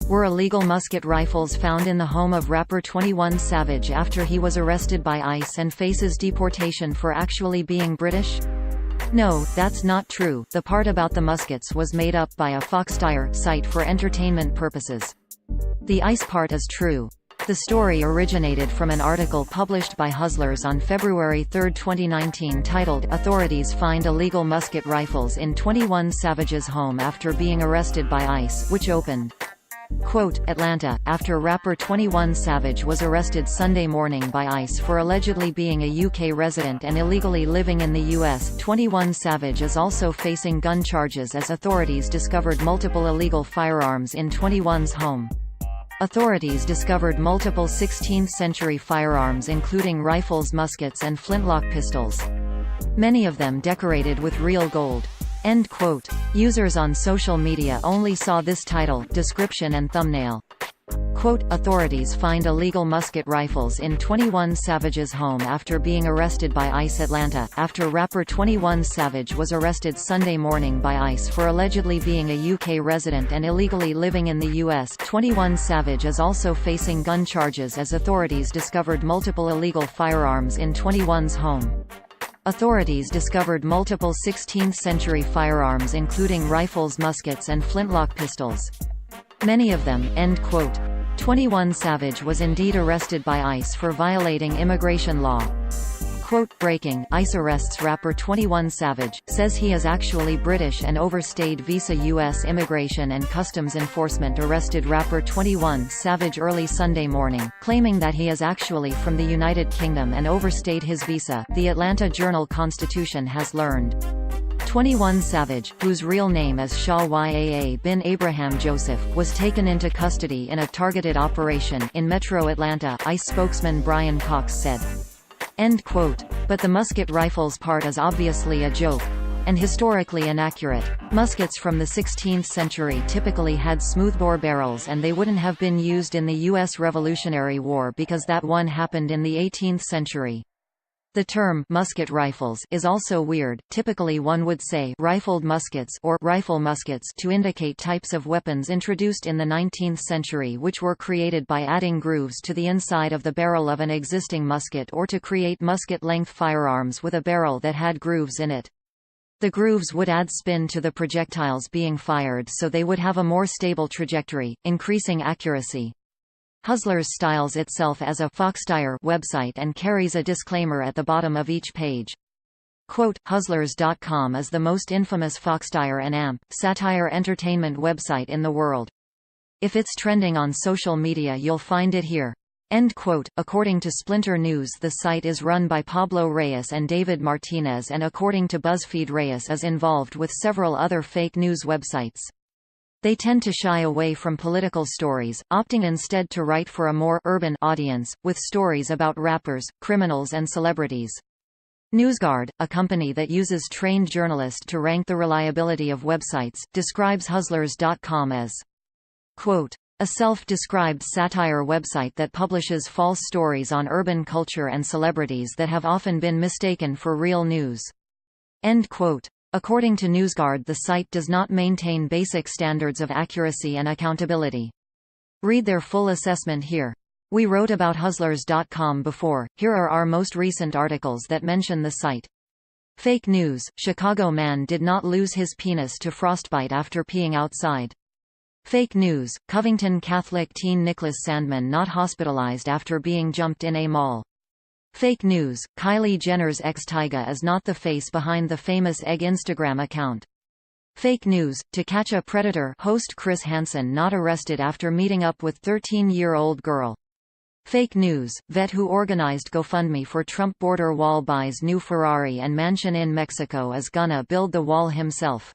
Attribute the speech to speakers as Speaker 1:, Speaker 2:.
Speaker 1: Were illegal musket rifles found in the home of rapper 21 Savage after he was arrested by ICE and faces deportation for actually being British? No, that's not true. The part about the muskets was made up by a fauxtire site for entertainment purposes. The ICE part is true. The story originated from an article published by Hustlers on February 3, 2019 titled, "Authorities Find Illegal Musket Rifles in 21 Savage's Home After Being Arrested by ICE," which opened, quote, Atlanta, after rapper 21 Savage was arrested Sunday morning by ICE for allegedly being a UK resident and illegally living in the US. 21 Savage is also facing gun charges as authorities discovered multiple illegal firearms in 21's home. Authorities discovered multiple 16th-century firearms including rifles, muskets and flintlock pistols. Many of them decorated with real gold. End quote. Users on social media only saw this title, description and thumbnail. Quote, authorities find illegal musket rifles in 21 Savage's home after being arrested by ICE. Atlanta, after rapper 21 Savage was arrested Sunday morning by ICE for allegedly being a UK resident and illegally living in the US. 21 Savage is also facing gun charges as authorities discovered multiple illegal firearms in 21's home. Authorities discovered multiple 16th-century firearms including rifles, muskets and flintlock pistols. Many of them, end quote. 21 Savage was indeed arrested by ICE for violating immigration law. Quote, breaking, ICE arrests rapper 21 Savage, says he is actually British and overstayed visa. U.S. Immigration and Customs Enforcement arrested rapper 21 Savage early Sunday morning, claiming that he is actually from the United Kingdom and overstayed his visa, the Atlanta Journal-Constitution has learned. 21 Savage, whose real name is Shah Yaa bin Abraham Joseph, was taken into custody in a targeted operation in Metro Atlanta, ICE spokesman Brian Cox said. End quote. But the musket rifles part is obviously a joke. And historically inaccurate. Muskets from the 16th century typically had smoothbore barrels and they wouldn't have been used in the U.S. Revolutionary War because that one happened in the 18th century. The term musket rifles is also weird. Typically one would say rifled muskets or rifle muskets to indicate types of weapons introduced in the 19th century which were created by adding grooves to the inside of the barrel of an existing musket or to create musket-length firearms with a barrel that had grooves in it. The grooves would add spin to the projectiles being fired so they would have a more stable trajectory, increasing accuracy. Hustlers styles itself as a fauxtire website and carries a disclaimer at the bottom of each page. Quote, Hustlers.com is the most infamous fauxtire and amp, satire entertainment website in the world. If it's trending on social media you'll find it here. End quote. According to Splinter News the site is run by Pablo Reyes and David Martinez and according to BuzzFeed Reyes is involved with several other fake news websites. They tend to shy away from political stories, opting instead to write for a more urban audience, with stories about rappers, criminals and celebrities. NewsGuard, a company that uses trained journalists to rank the reliability of websites, describes Hustlers.com as, quote, a self-described satire website that publishes false stories on urban culture and celebrities that have often been mistaken for real news. End quote. According to NewsGuard the site does not maintain basic standards of accuracy and accountability. Read their full assessment here. We wrote about Hustlers.com before, here are our most recent articles that mention the site. Fake news, Chicago man did not lose his penis to frostbite after peeing outside. Fake news, Covington Catholic teen Nicholas Sandman not hospitalized after being jumped in a mall. Fake news, Kylie Jenner's ex Tyga is not the face behind the famous egg Instagram account. Fake news, To Catch a Predator host Chris Hansen not arrested after meeting up with 13-year-old girl. Fake news, vet who organized GoFundMe for Trump border wall buys new Ferrari and mansion in Mexico is gonna build the wall himself.